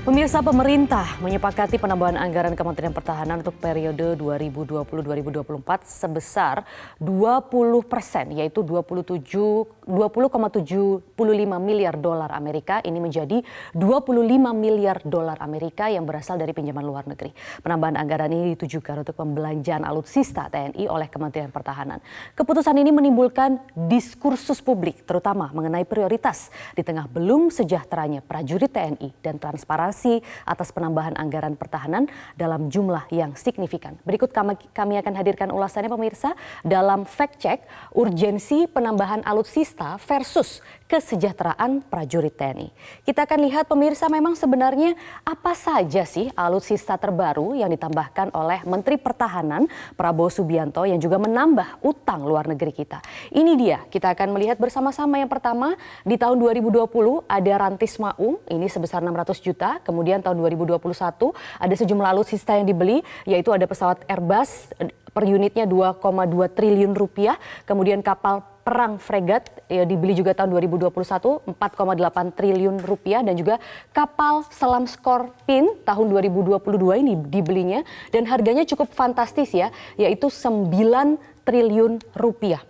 Pemirsa, pemerintah menyepakati penambahan anggaran Kementerian Pertahanan untuk periode 2020-2024 sebesar 20%, yaitu 20,75 miliar dolar Amerika. Ini menjadi 25 miliar dolar Amerika yang berasal dari pinjaman luar negeri. Penambahan anggaran ini ditujukan untuk pembelanjaan alutsista TNI oleh Kementerian Pertahanan. Keputusan ini menimbulkan diskursus publik, terutama mengenai prioritas di tengah belum sejahteranya prajurit TNI dan transparansi atas penambahan anggaran pertahanan dalam jumlah yang signifikan. Berikut kami akan hadirkan ulasannya pemirsa dalam fact check urgensi penambahan alutsista versus kesejahteraan prajurit TNI. Kita akan lihat pemirsa, memang sebenarnya apa saja sih alutsista terbaru yang ditambahkan oleh Menteri Pertahanan Prabowo Subianto yang juga menambah utang luar negeri kita. Ini dia, kita akan melihat bersama-sama. Yang pertama, di tahun 2020 ada Rantis Maung, ini sebesar 600 juta. Kemudian tahun 2021 ada sejumlah alutsista yang dibeli, yaitu ada pesawat Airbus per unitnya 2,2 triliun rupiah. Kemudian kapal perang fregat ya, dibeli juga tahun 2021 4,8 triliun rupiah, dan juga kapal selam Scorpin tahun 2022 ini dibelinya dan harganya cukup fantastis ya, yaitu 9 triliun rupiah.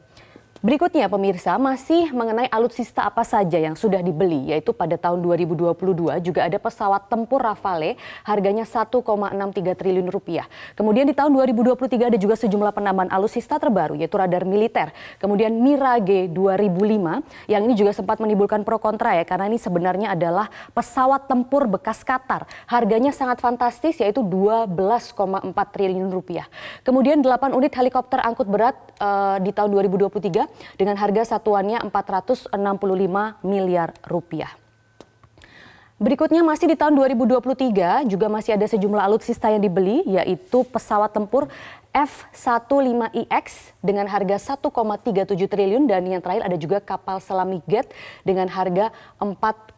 Berikutnya pemirsa, masih mengenai alutsista apa saja yang sudah dibeli, yaitu pada tahun 2022 juga ada pesawat tempur Rafale harganya 1,63 triliun rupiah. Kemudian di tahun 2023 ada juga sejumlah penambahan alutsista terbaru, yaitu radar militer. Kemudian Mirage 2005 yang ini juga sempat menimbulkan pro kontra ya, karena ini sebenarnya adalah pesawat tempur bekas Qatar. Harganya sangat fantastis, yaitu 12,4 triliun rupiah. Kemudian 8 unit helikopter angkut berat di tahun 2023 dengan harga satuannya 465 miliar rupiah. Berikutnya masih di tahun 2023 juga masih ada sejumlah alutsista yang dibeli, yaitu pesawat tempur F-15IX dengan harga 1,37 triliun, dan yang terakhir ada juga kapal selam Miget dengan harga 4,1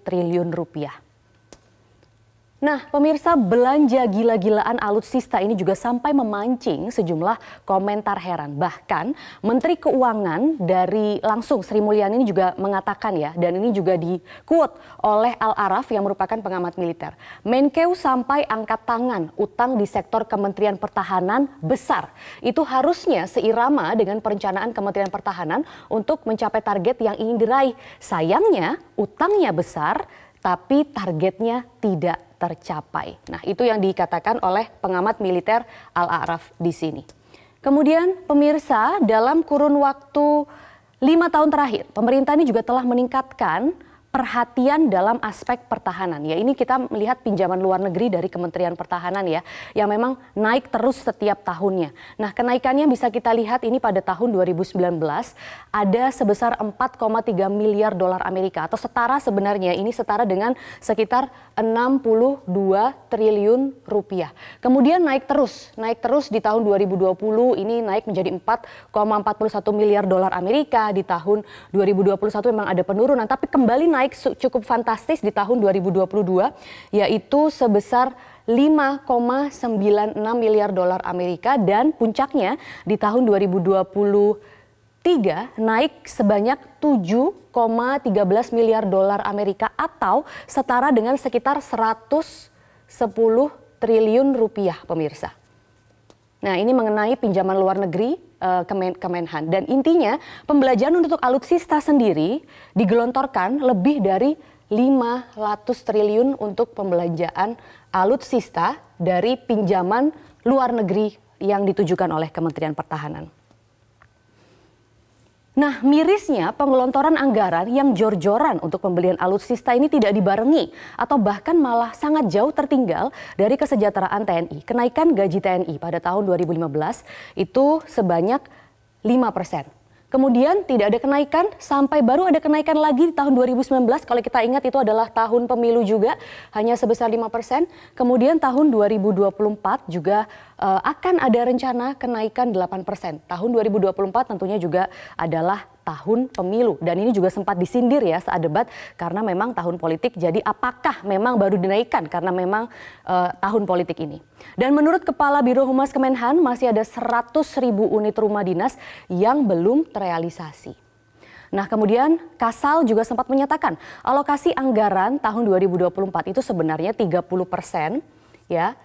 triliun rupiah. Nah pemirsa, belanja gila-gilaan alutsista ini juga sampai memancing sejumlah komentar heran. Bahkan Menteri Keuangan dari langsung Sri Mulyani ini juga mengatakan ya, dan ini juga di-quote oleh Al-Araf yang merupakan pengamat militer. Menkeu sampai angkat tangan, utang di sektor Kementerian Pertahanan besar. Itu harusnya seirama dengan perencanaan Kementerian Pertahanan untuk mencapai target yang ingin diraih. Sayangnya utangnya besar tapi targetnya tidak tercapai. Nah, itu yang dikatakan oleh pengamat militer Al-Araf di sini. Kemudian pemirsa, dalam kurun waktu 5 tahun terakhir, pemerintah ini juga telah meningkatkan perhatian dalam aspek pertahanan. Ya, ini kita melihat pinjaman luar negeri dari Kementerian Pertahanan ya, yang memang naik terus setiap tahunnya. Nah, kenaikannya bisa kita lihat ini pada tahun 2019 ada sebesar 4,3 miliar dolar Amerika, atau setara sebenarnya ini setara dengan sekitar 62 triliun rupiah. Kemudian naik terus di tahun 2020 ini naik menjadi 4,41 miliar dolar Amerika. Di tahun 2021 memang ada penurunan, tapi kembali naik cukup fantastis di tahun 2022, yaitu sebesar 5,96 miliar dolar Amerika, dan puncaknya di tahun 2023 naik sebanyak 7,13 miliar dolar Amerika, atau setara dengan sekitar 110 triliun rupiah pemirsa. Nah, ini mengenai pinjaman luar negeri Kemenhan, dan intinya pembelanjaan untuk alutsista sendiri digelontorkan lebih dari 500 triliun untuk pembelanjaan alutsista dari pinjaman luar negeri yang ditujukan oleh Kementerian Pertahanan. Nah, mirisnya penggelontoran anggaran yang jor-joran untuk pembelian alutsista ini tidak dibarengi atau bahkan malah sangat jauh tertinggal dari kesejahteraan TNI. Kenaikan gaji TNI pada tahun 2015 itu sebanyak 5%. Kemudian tidak ada kenaikan sampai baru ada kenaikan lagi di tahun 2019. Kalau kita ingat itu adalah tahun pemilu juga, hanya sebesar 5%. Kemudian tahun 2024 juga akan ada rencana kenaikan 8%. Tahun 2024 tentunya juga adalah tahun pemilu, dan ini juga sempat disindir ya saat debat karena memang tahun politik. Jadi apakah memang baru dinaikkan karena memang tahun politik ini? Dan menurut Kepala Biro Humas Kemenhan masih ada 100.000 unit rumah dinas yang belum terrealisasi. Nah, kemudian Kasal juga sempat menyatakan alokasi anggaran tahun 2024 itu sebenarnya 30%, ya.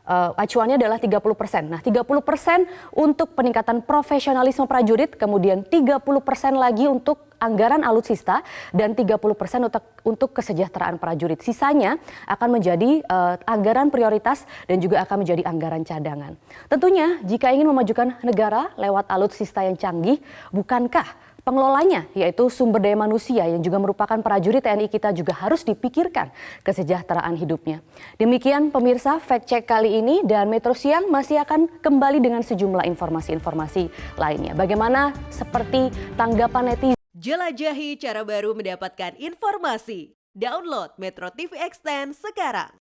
Acuannya adalah 30%. Nah, 30% untuk peningkatan profesionalisme prajurit, kemudian 30% lagi untuk anggaran alutsista dan 30% untuk kesejahteraan prajurit. Sisanya akan menjadi anggaran prioritas dan juga akan menjadi anggaran cadangan. Tentunya jika ingin memajukan negara lewat alutsista yang canggih, bukankah pengelolanya, yaitu sumber daya manusia yang juga merupakan prajurit TNI kita juga harus dipikirkan kesejahteraan hidupnya. Demikian pemirsa Fact Check kali ini, dan Metro Siang masih akan kembali dengan sejumlah informasi-informasi lainnya. Bagaimana seperti tanggapan netizen? Jelajahi cara baru mendapatkan informasi. Download Metro TV Extend sekarang.